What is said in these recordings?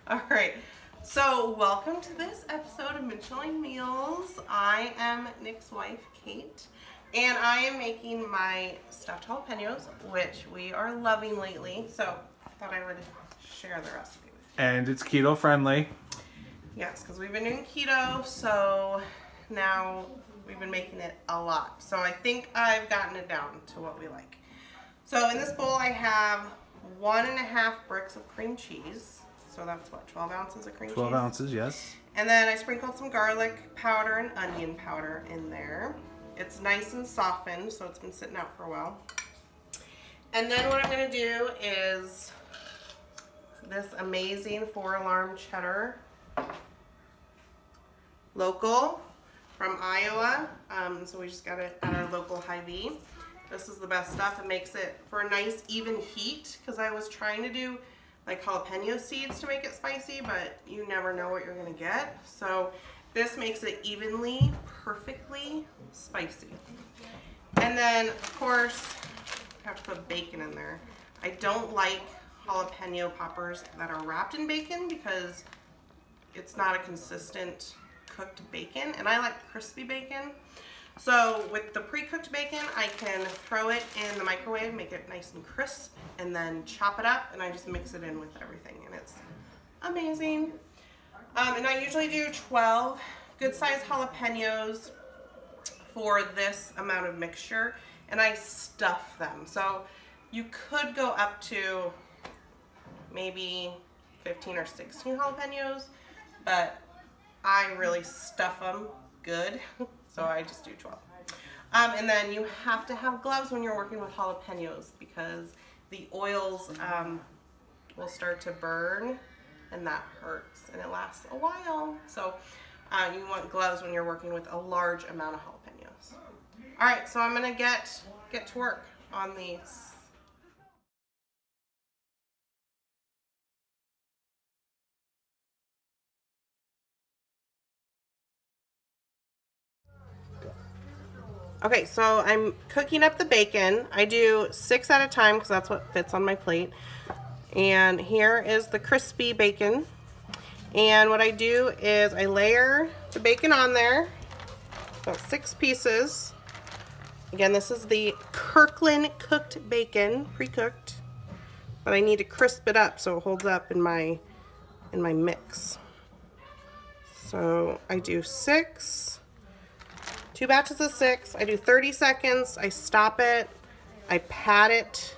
All right, so welcome to this episode of Michelin Meals. I am Nick's wife, Kate, and I am making my stuffed jalapenos, which we are loving lately. So I thought I would share the recipe with you. And it's keto friendly. Yes, because we've been doing keto, so now we've been making it a lot. So I think I've gotten it down to what we like. So in this bowl I have 1.5 bricks of cream cheese. So that's what, 12 ounces of cream cheese? 12 ounces, yes. And then I sprinkled some garlic powder and onion powder in there. It's nice and softened, so it's been sitting out for a while. And then what I'm going to do is this amazing 4-alarm cheddar, local from Iowa. So we just got it at our local Hy-Vee. This is the best stuff. It makes it for a nice even heat, because I was trying to do like jalapeno seeds to make it spicy, but you never know what you're gonna get. So this makes it evenly, perfectly spicy. And then of course, I have to put bacon in there. I don't like jalapeno poppers that are wrapped in bacon because it's not a consistent cooked bacon, and I like crispy bacon. So with the pre-cooked bacon, I can throw it in the microwave, make it nice and crisp, and then chop it up, and I just mix it in with everything, and it's amazing. And I usually do 12 good-sized jalapenos for this amount of mixture, and I stuff them. So you could go up to maybe 15 or 16 jalapenos, but I really stuff them good. So I just do 12. And then you have to have gloves when you're working with jalapenos because the oils will start to burn, and that hurts, and it lasts a while. So you want gloves when you're working with a large amount of jalapenos. All right, so I'm gonna get to work on these. Okay, so I'm cooking up the bacon. I do 6 at a time because that's what fits on my plate. And here is the crispy bacon. And what I do is I layer the bacon on there, about 6 pieces. Again, this is the Kirkland cooked bacon, pre-cooked, but I need to crisp it up so it holds up in my mix. So I do 6. 2 batches of 6. I do 30 seconds. I stop it. I pat it.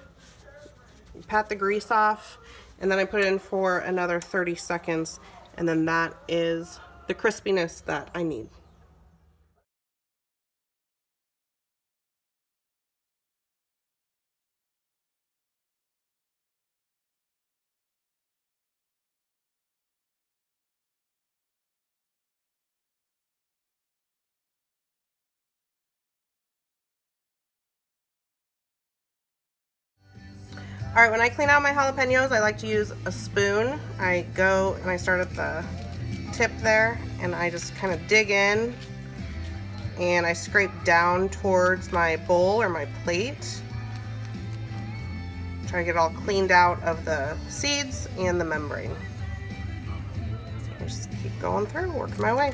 Pat the grease off. And then I put it in for another 30 seconds. And then that is the crispiness that I need. All right, when I clean out my jalapenos, I like to use a spoon. I go and I start at the tip there, and I just kind of dig in, and I scrape down towards my bowl or my plate. Try to get it all cleaned out of the seeds and the membrane. I just keep going through, working my way.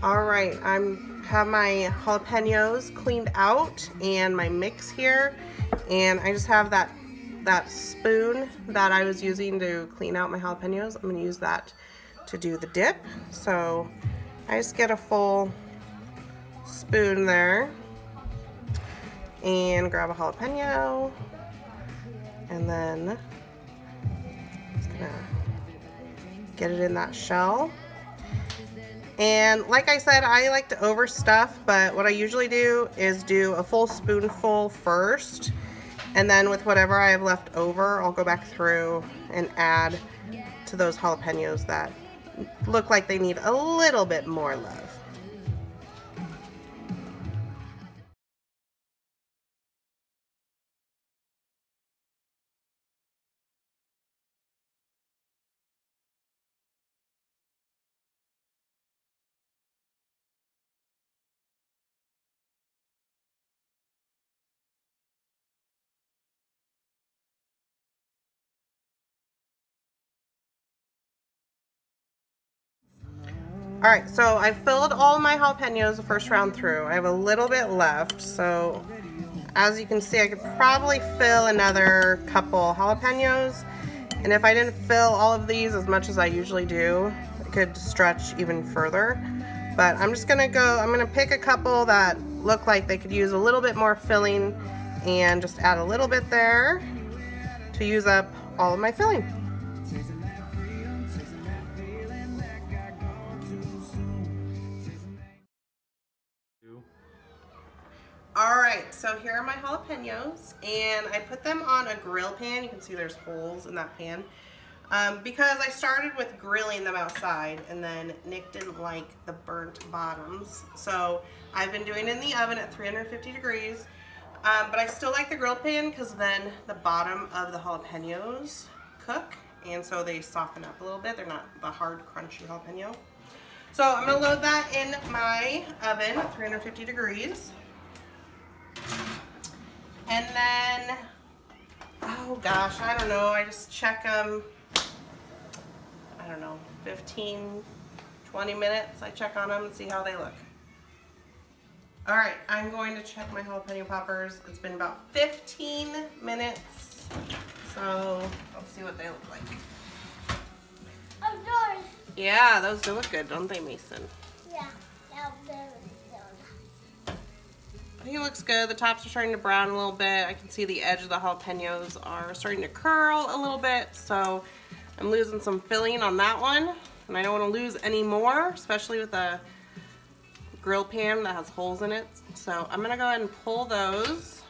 All right, I have my jalapenos cleaned out and my mix here, and I just have that spoon that I was using to clean out my jalapenos. I'm gonna use that to do the dip. So I just get a full spoon there and grab a jalapeno, and then just gonna get it in that shell. And like I said, I like to overstuff, but what I usually do is do a full spoonful first, and then with whatever I have left over, I'll go back through and add to those jalapenos that look like they need a little bit more love. All right, so I filled all my jalapenos the first round through. I have a little bit left, so as you can see, I could probably fill another couple jalapenos. And if I didn't fill all of these as much as I usually do, it could stretch even further. But I'm just gonna I'm gonna pick a couple that look like they could use a little bit more filling and just add a little bit there to use up all of my filling. Alright, so here are my jalapenos, and I put them on a grill pan. You can see there's holes in that pan. Because I started with grilling them outside, and then Nick didn't like the burnt bottoms. So I've been doing it in the oven at 350 degrees. But I still like the grill pan because then the bottom of the jalapenos cook, and so they soften up a little bit. They're not the hard, crunchy jalapeno. So I'm going to load that in my oven at 350 degrees. And then, oh gosh, I don't know, I just check them, I don't know, 15, 20 minutes. I check on them and see how they look. All right, I'm going to check my jalapeno poppers. It's been about 15 minutes, so let's see what they look like. Oh, yours. Yeah, those do look good, don't they, Mason? Yeah, now very good. I think it looks good. The tops are starting to brown a little bit. I can see the edge of the jalapenos are starting to curl a little bit, so I'm losing some filling on that one, and I don't want to lose any more, especially with a grill pan that has holes in it. So I'm gonna go ahead and pull those,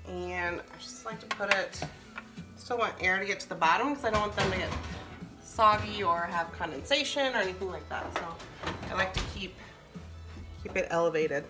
and I just like to put it, still want air to get to the bottom because I don't want them to get soggy or have condensation or anything like that. So I like to keep it elevated.